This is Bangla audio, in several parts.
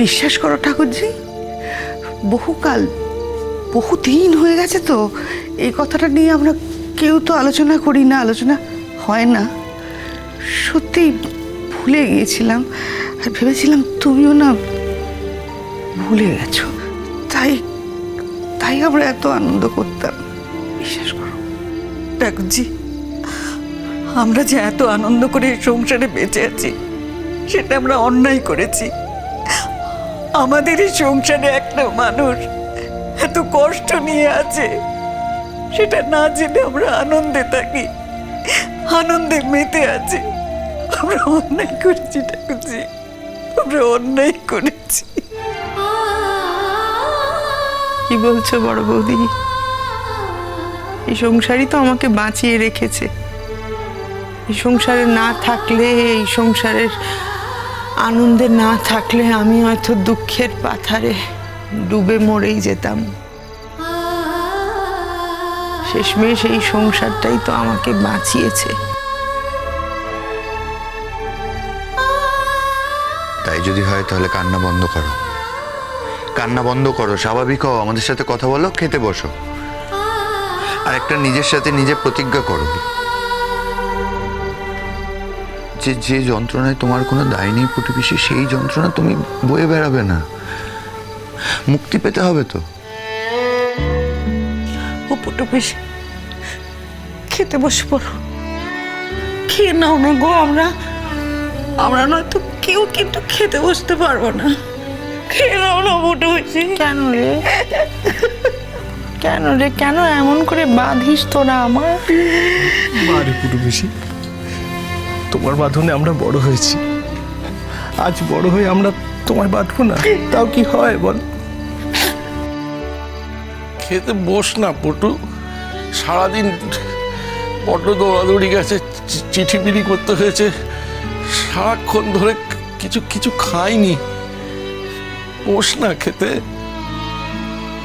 বিশ্বাস করো ঠাকুরজি, বহুকাল বহুদিন হয়ে গেছে তো এই কথাটা নিয়ে আমরা কেউ তো আলোচনা করি না, আলোচনা হয় না। সত্যি ভুলে গিয়েছিলাম, আর ভেবেছিলাম তুমিও না ভুলে গেছো, তাই তাই আমরা এত আনন্দ করতাম। বিশ্বাস করো ঠাকুরজি, আমরা যে এত আনন্দ করে সংসারে বেঁচে আছি সেটা আমরা অন্যায় করেছি। আমাদের এই সংসারে একটা মানুষ এত কষ্ট নিয়ে আছে, সেটা না জেনে আমরা আনন্দে থাকি, আনন্দে মেতে আছি। আমরা অন্যায় করেছি ঠাকুরজি, আমরা অন্যায় করেছি। কি বলছো বড় বৌদি? এই সংসারই তো আমাকে বাঁচিয়ে রেখেছে। এই সংসারে না থাকলে, এই সংসারের আনন্দে না থাকলে আমি হয়তো দুঃখের পাথারে ডুবে মরেই যেতাম। শেষমেশ এই সংসারটাই তো আমাকে বাঁচিয়েছে। তাই যদি হয় তাহলে কান্না বন্ধ করো, কান্না বন্ধ করো, স্বাভাবিক হও, আমাদের সাথে কথা বলো, খেতে বসো, আর একটা নিজের সাথে নিজে প্রতিজ্ঞা করো যে যে যন্ত্রণায় তোমার কোনো দায় নেই প্রতিবেশী, সেই যন্ত্রণা তুমি বয়ে বেড়াবে না। মুক্তি পেতে হবে তো। ও পুটু বেশি খেতে বসে পড়ো, খেয়ে নাও না গো। আমরা নয়তো কেউ কিন্তু খেতে বসতে পারবো না। খেয়ে নাও না পুটু বেশি। কেন রে, কেন রে, কেন এমন করে বাঁধিস তোরা আমার? বাড়ি পুরো বেশি, তোমার বাঁধনে আমরা বড় হয়েছি, আজ বড় হয়ে আমরা তোমায় বাঁধবো না, তাও কি হয় বল? খেতে বস না পটু, সারাদিন বড্ড দৌড়াদৌড়ি গেছে, চিঠি বিড়ি করতে হয়েছে, সারাক্ষণ ধরে কিছু কিছু খাইনি। বস না খেতে।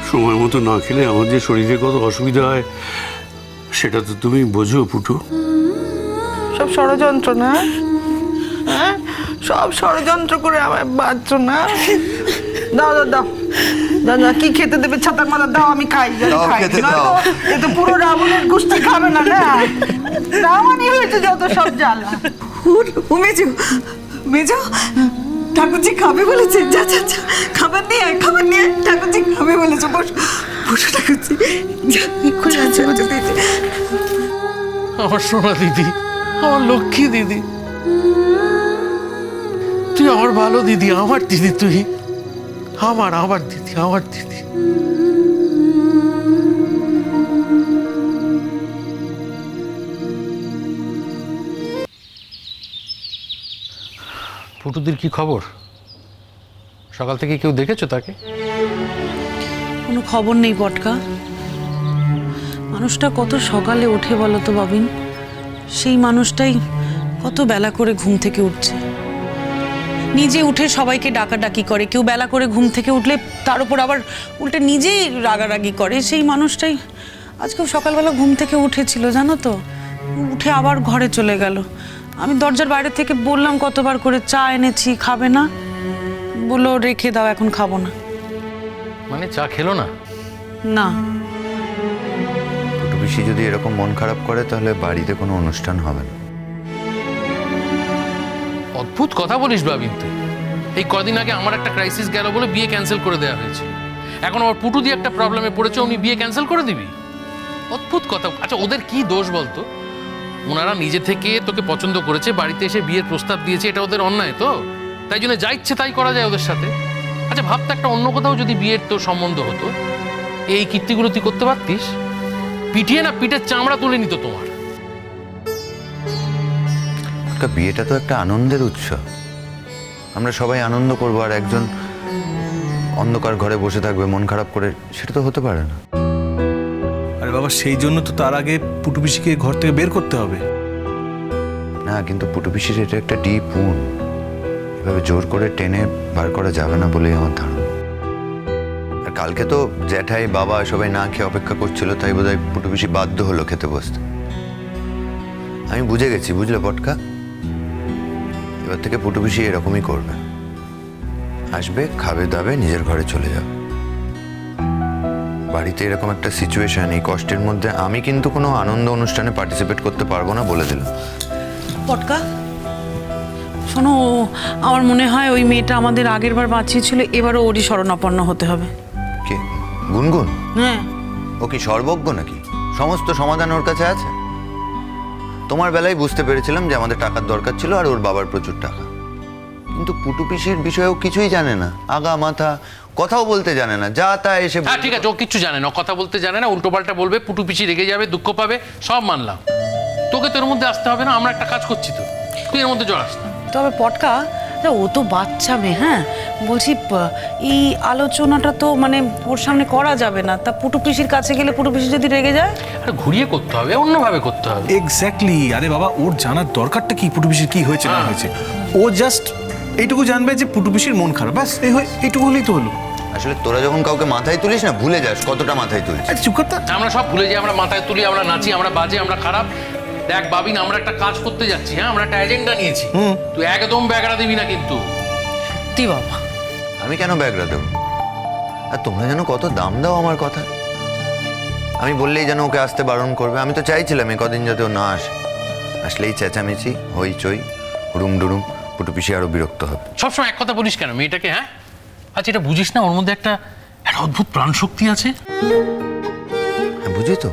সময় মতো না খেলে আমার যে শরীরে কত অসুবিধা হয় সেটা তো তুমি বোঝো পুটু। সব ষড়যন্ত্র না? হ্যাঁ, সব ষড়যন্ত্র করে আমার বাঁচছো না? দাও দাও দাও দাও দাও, কি খেতে দেবে? ছাতার মাথা দাও, আমি খাই। দাও, খেতে দাও। এ তো পুরো রাবণের গোষ্ঠী খাবে না, না রাবণই হয়েছে যত সব জ্বালা। ও মেজো, মেজো, ঠাকুরজি খাবে বলেছে। যা যা যা, খাবার নিয়ে আয়, খাবার নিয়ে আয়। ঠাকুরজি খাবে বলেছে, বসো বসো ঠাকুরজি। যা, এক্ষুনি আছে বলছে দিদি। আমার সোনা দিদি, আমার লক্ষ্মী দিদি, তুই আমার ভালো দিদি, আমার দিদি, তুই আমার দিদি, আমার দিদি। পুটুদির কি খবর? সকাল থেকে কেউ দেখেছো তাকে? কোনো খবর নেই পটকা। মানুষটা কত সকালে ওঠে বলো তো বাবিন? সেই মানুষটাই কত বেলা করে ঘুম থেকে উঠছে, নিজে উঠে সবাইকে ডাকাডাকি করে। কেউ বেলা করে ঘুম থেকে উঠলে তার উপর আবার উল্টে নিজেই রাগারাগি করে। সেই মানুষটাই আজকেও সকালবেলা ঘুম থেকে উঠেছিল জানো তো, উঠে আবার ঘরে চলে গেল। আমি দরজার বাইরে থেকে বললাম কতবার করে, চা এনেছি, খাবে না? বললো রেখে দাও, এখন খাবো না। মানে চা খেলো না? না। প্রতিবেশী যদি এরকম মন খারাপ করে তাহলে বাড়িতে কোনো অনুষ্ঠান হবে না। অদ্ভুত কথা বলিস বাবিন তুই। এই কদিন আগে আমার একটা ক্রাইসিস গেল বলে বিয়ে ক্যান্সেল করে দেওয়া হয়েছে, এখন আবার পুটু দিয়ে একটা প্রবলেমে পড়েছে, উনি বিয়ে ক্যান্সেল করে দিবি? অদ্ভুত কথা। আচ্ছা ওদের কি দোষ বলতো? ওনারা নিজে থেকে তোকে পছন্দ করেছে, বাড়িতে এসে বিয়ের প্রস্তাব দিয়েছে, এটা ওদের অন্যায় তো? তাই জন্য যা ইচ্ছে তাই করা যায় ওদের সাথে? আচ্ছা ভাবতে, একটা অন্য কোথাও যদি বিয়ের তোর সম্বন্ধ হতো, এই কীর্তিগুলো তুই করতে পারতিস? পিটিয়ে না পিঠের চামড়া তুলে নিত তোমার। বিয়েটা তো একটা আনন্দের উৎসব, আমরা সবাই আনন্দ করবো, আর একজন অন্ধকার ঘরে বসে থাকবে মন খারাপ করে, সেটা তো হতে পারে না। আরে বাবা, সেই জন্য তো তার আগে পুটু পিসিকে ঘর থেকে বের করতে হবে। না, কিন্তু পুটু পিসির এটা একটা ডিপ উন্ড, এভাবে জোর করে টেনে বার করা যাবে না বলেই আমার ধারণা। আর কালকে তো জ্যাঠাই বাবা সবাই না খেয়ে অপেক্ষা করছিল, তাই বোধহয় পুটু পিসি বাধ্য হলো খেতে বসতে। আমি বুঝে গেছি, বুঝলে পটকা, এবার থেকে পুটু পিসি এরকমই করবে। আসবে, খাবে দাবে, নিজের ঘরে চলে যাবে। বাড়িতে এরকম একটা সিচুয়েশন, এই কষ্টের মধ্যে আমি কিন্তু কোনো আনন্দ অনুষ্ঠানে পার্টিসিপেট করতে পারবো না, বলে দিলাম। পটকা শোনো, আমার মনে হয় ওই মেয়েটা আমাদের আগের বার বাঁচিয়েছিল, এবারও ওরই শরণাপন্ন হতে হবে। কে? গুনগুন? হ্যাঁ। ও কি সর্বজ্ঞ নাকি? সমস্ত সমাধান ওর কাছে আছে। তোমার বেলায় বুঝতে পেরেছিলাম যে আমাদের টাকার দরকার ছিল আর ওর বাবার প্রচুর টাকা, কিন্তু পুটু পিসির বিষয়েও কিছুই জানে না, আগা মাথা, কথাও বলতে জানে না, যা তা এসে। হ্যাঁ ঠিক আছে, ও কিচ্ছু জানে না, কথা বলতে জানে না, উল্টো পাল্টা বলবে, পুটু পিছি রেগে যাবে, দুঃখ পাবে, সব মানলাম। তোকে তোর মধ্যে আসতে হবে না, আমরা একটা কাজ করছি তো, তুই এর মধ্যে জড়াস না। তবে পটকা, ও তো বাচ্চা মেয়ে, হ্যাঁ বলছি এই আলোচনাটা তো মানে ওর সামনে করা যাবে না। তা পুটু পিসির কাছে গেলে পুটু পিসি যদি রেগে যায়? আরে ঘুরিয়ে করতে হবে, অন্যভাবে করতে হবে। এক্স্যাক্টলি। আরে বাবা, ওর জানার দরকারটা কি পুটু পিসির কি হয়েছে না হয়েছে? ও জাস্ট এইটুকু জানবে যে পুটু পিসির মন খারাপ, ব্যাস এইটুকু হলেই তো হলো। আসলে তোরা যখন কাউকে মাথায় তুলিস না, ভুলে যাস কতটা মাথায় তুলিস। আরে চুপ করতে। আমরা সব ভুলে যাই, আমরা মাথায় তুলি, আমরা নাচি, আমরা বাজে, আমরা খারাপ। দেখ বাবিন, আমরা একটা কাজ করতে যাচ্ছি, হ্যাঁ আমরা একটা এজেন্ডা নিয়েছি, তুই একদম ব্যাগড়া দিবি না কিন্তু। তুই বাবা, আমি কেন ব্যাগরা দেবো? আর তোমরা যেন কত দাম দাও আমার কথা। আমি বললেই যেন ওকে আসতে বারণ করবে। আমি তো চাইছিলাম এই কদিন যাতে ও না আসে, আসলেই চেঁচামেচি, হইচই, হুড়ুম ডুড়ুম, পুটু পিসি আরো বিরক্ত হবে। সবসময় এক কথা বলিস কেন মেয়েটাকে? হ্যাঁ আচ্ছা, এটা বুঝিস না ওর মধ্যে একটা অদ্ভুত প্রাণ শক্তি আছে? হ্যাঁ বুঝি তো,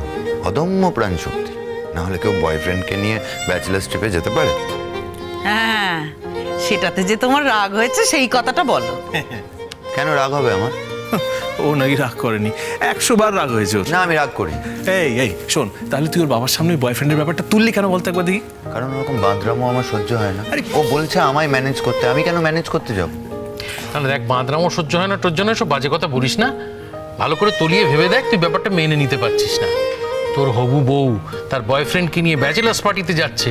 অদম্য প্রাণ শক্তি। না হলে কেউ বয়ফ্রেন্ডকে নিয়ে ব্যাচেলার্স ট্রিপে যেতে পারে? হ্যাঁ সেটাতে যে তোমার রাগ হয়েছে সেই কথাটা বলো। কেন রাগ হবে আমার? ও নাকি রাগ করেনি, 100 বার রাগ হয়েছে ওর। না, আমি রাগ করি। এই শোন, তাহলে তুই ওর বাবার সামনে বয়ফ্রেন্ডের ব্যাপারটা তুললি কেন বলতে একবার দেখি? কারণ ওরকম বাদরামও আমার সহ্য হয় না। ও বলছে আমায় ম্যানেজ করতে, আমি কেন ম্যানেজ করতে যাব? তাহলে দেখ, বাঁদরামও সহ্য হয় না, তোর জন্য সব বাজে কথা বলিস না, ভালো করে তলিয়ে ভেবে দেখ, তুই ব্যাপারটা মেনে নিতে পারছিস না। তোর হবু বউ তার বয়ফ্রেন্ডকে নিয়ে ব্যাচেলার্স পার্টিতে যাচ্ছে,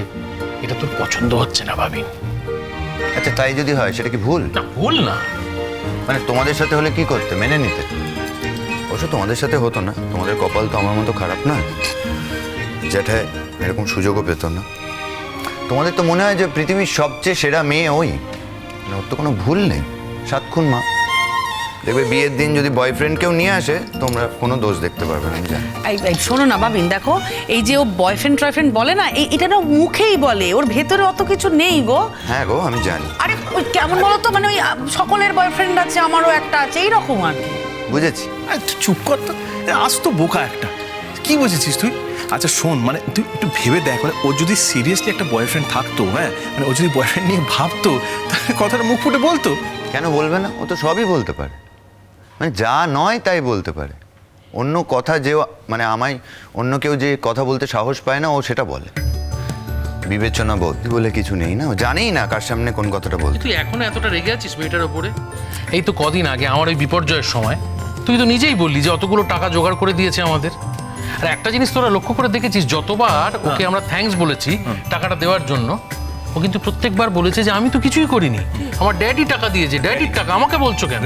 এটা তোর পছন্দ হচ্ছে না ভাবিন। আচ্ছা তাই যদি হয় সেটা কি ভুল? না ভুল না। মানে তোমাদের সাথে হলে কি করতে? মেনে নিতে? অবশ্য তোমাদের সাথে হতো না, তোমাদের কপাল তো আমার মতো খারাপ না, জ্যাঠায় এরকম সুযোগও পেত না। তোমাদের তো মনে হয় যে পৃথিবীর সবচেয়ে সেরা মেয়ে ওই, ওর তো কোনো ভুল নেই। 7 খুন মা। দেখবে বিয়ের দিন যদি বয়ফ্রেন্ডকেও নিয়ে আসে, তোমরা কোনো দোষ দেখতে পারবে না, আমি জানি। এই শোনো না বাবিন, দেখো এই যে ও বয়ফ্রেন্ড টয়ফ্রেন্ড বলে না, এটা না মুখেই বলে, ওর ভেতরে অত কিছু নেই গো। হ্যাঁ গো, আমি জানি। আরে ওই কেমন বলো তো, মানে ওই সকলের বয়ফ্রেন্ড আছে, আমারও একটা আছে, এইরকম আর কি। বুঝেছি। আরে তুই চুপ কর তো, আজ তো বোকা একটা। কি বুঝেছিস তুই? আচ্ছা শোন, মানে তুই একটু ভেবে দেখ, মানে ও যদি সিরিয়াসলি একটা বয়ফ্রেন্ড থাকতো, হ্যাঁ মানে ও যদি বয়ফ্রেন্ড নিয়ে ভাবতো, তাহলে কথাটা মুখ ফুটে বলতো। কেন বলবে না? ও তো সবই বলতে পারে, মানে যা নয় তাই বলতে পারে। অন্য কথা যে মানে আমায় অন্য কেউ যে কথা বলতে সাহস পায় না, ও সেটা বলে। বিবেচনা বোধ বলে কিছু নেই না, ও জানেই না কার সামনে কোন কথাটা বলতে। তুই এখনো এতটা রেগে আছিস মেয়েটার ওপরে? এই তো কদিন আগে আমার ওই বিপর্যয়ের সময় তুই তো নিজেই বললি যে অতগুলো টাকা জোগাড় করে দিয়েছে আমাদের। আর একটা জিনিস তোরা লক্ষ্য করে দেখেছিস, যতবার ওকে আমরা থ্যাঙ্কস বলেছি টাকাটা দেওয়ার জন্য, ও কিন্তু প্রত্যেকবার বলেছে যে আমি তো কিছুই করিনি, আমার ড্যাডি টাকা দিয়েছে, ড্যাডির টাকা, আমাকে বলছো কেন?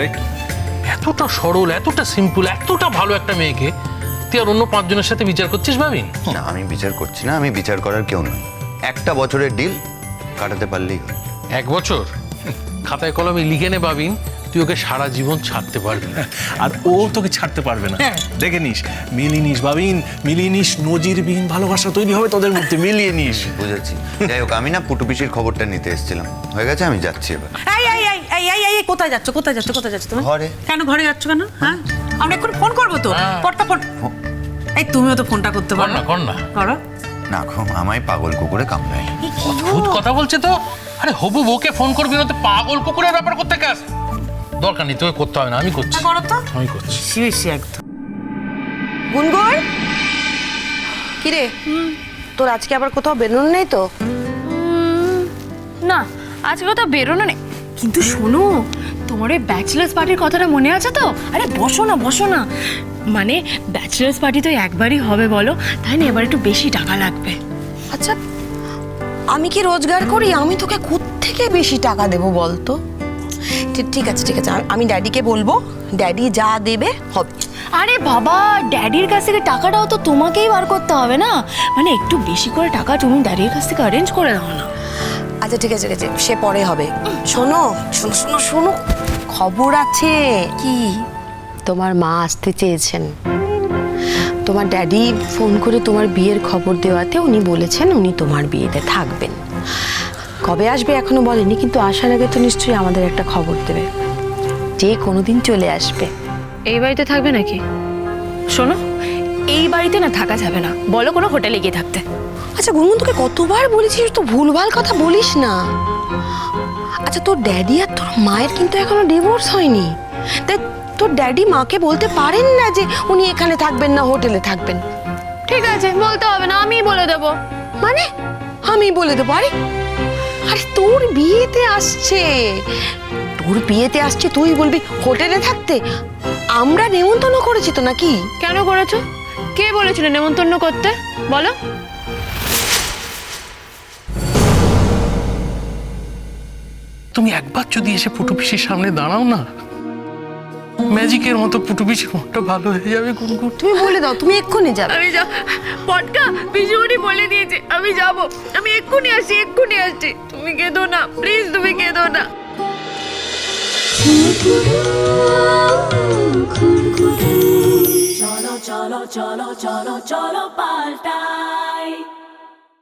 এতটা সরল, এতটা সিম্পল, এতটা ভালো একটা মেয়েকে তুই আর অন্য 5 জনের সাথে বিচার করছিস ভাবি? না, আমি বিচার করছি না, আমি বিচার করার কেউ নয়। একটা বছরের ডিল কাটাতে পারলেই হয়। 1 বছর খাতায় কলমে লিখে নে ভাবিন, তুই ওকে সারা জীবন ছাড়তে পারবি না। আর ও তোকে ছাড়তে পারবে না। দেখে নিস, মিলিয়ে নিস বাবিন, মিলিয়ে নিস, নজিরবিহীন ভালোবাসা তৈরি হবে তোদের মধ্যে, মিলিয়ে নিস। বুঝেছি। যাই হোক, আমি না পুটু পিসির খবরটা নিতে এসেছিলাম, হয়ে গেছে, আমি যাচ্ছি এবার। এই কোথায় যাচ্ছ তুমি? ঘরে। কেন ঘরে যাচ্ছ কেন? হ্যাঁ আমরা এখন ফোন করবো তো, পটকা ফোন। এই তুমিও তো ফোনটা করতে পারো না। কর না। করো না গো, আমায় পাগল কুকুরে কামড়ায়। অদ্ভুত কথা বলছে তো। আরে হবু বউকে ফোন করবি না তো পাগল কুকুরের ব্যাপার করতে কাজ দরকার নেই, তোকে করতে হবে না, আমি করছি। করো তো, আমি করছি। বেশি একদম। গুনগুন, কিরে তোর আজকে আবার কোথাও বেরোনো নেই তো? না, আজকে কোথাও বেরোনো নেই, কিন্তু শোনো, তোমার ওই ব্যাচেলার্স পার্টির কথাটা মনে আছে তো? আরে বসো না, মানে ব্যাচেলার্স পার্টি তো একবারই হবে বলো, তাই না? এবার একটু বেশি টাকা লাগবে। আচ্ছা, আমি কি রোজগার করি? আমি তোকে কোত্থেকে বেশি টাকা দেবো বলতো? ঠিক আছে, আমি ড্যাডিকে বলবো, ড্যাডি যা দেবে হবে। আরে বাবা, ড্যাডির কাছ থেকে টাকাটাও তো তোমাকেই বার করতে হবে না, মানে একটু বেশি করে টাকা তুমি ড্যাডির কাছ থেকে অ্যারেঞ্জ করে দাও না। আচ্ছা ঠিক আছে, সে পরে হবে। শোনো, খবর আছে। কি? তোমার মা আসতে চেয়েছেন। তোমার ড্যাডি ফোন করে তোমার বিয়ের খবর দেওয়াতে উনি বলেছেন উনি তোমার বিয়েতে থাকবেন। কবে আসবে এখনো বলেনি, কিন্তু আসার আগে তো নিশ্চয়ই আমাদের একটা খবর দেবে, যে কোনোদিন চলে আসবে। এই বাড়িতে থাকবে নাকি? শোনো, এই বাড়িতে না থাকা যাবে না, বলো কোনো হোটেলে গিয়ে থাকতে। আচ্ছা গুনগুন, তোকে কতবার বলেছিস তো ভুলভাল কথা বলিস না। আচ্ছা তোর ড্যাডি আর তোর মায়ের কিন্তু এখনো ডিভোর্স হয়নি, তাই তোর ড্যাডি মাকে বলতে পারেন না যে উনি এখানে থাকবেন না হোটেলে থাকবেন? ঠিক আছে, বলতে হবে না, আমিই বলে দেবো। মানে আমি বলে দেবো? আরে আরে তোর বিয়েতে আসছে, তোর বিয়েতে আসছে, তুই বলবি হোটেলে থাকতে? আমরা নেমন্তন্ন করেছি তো নাকি? কেন করেছো? কে বলেছিল নেমন্তন্ন করতে বলো? তুমি একবার যদি এসে পুটু পিসির সামনে দাঁড়াও না, ম্যাজিকের মতো পুটু পিসির মনটা ভালো হয়ে যাবে। গুনগুন, তুমি বলে দাও, তুমি এক্ষুনি যাবে। আমি যাব। পটকা পিসুমণি বলে দিয়েছে আমি যাব, আমি এক্ষুনি আসছি, এক্ষুনি আসছি। তুমি কেঁদো না প্লিজ, তুমি কেঁদো না। চলো চলো চলো চলো চলো পাল্টাই।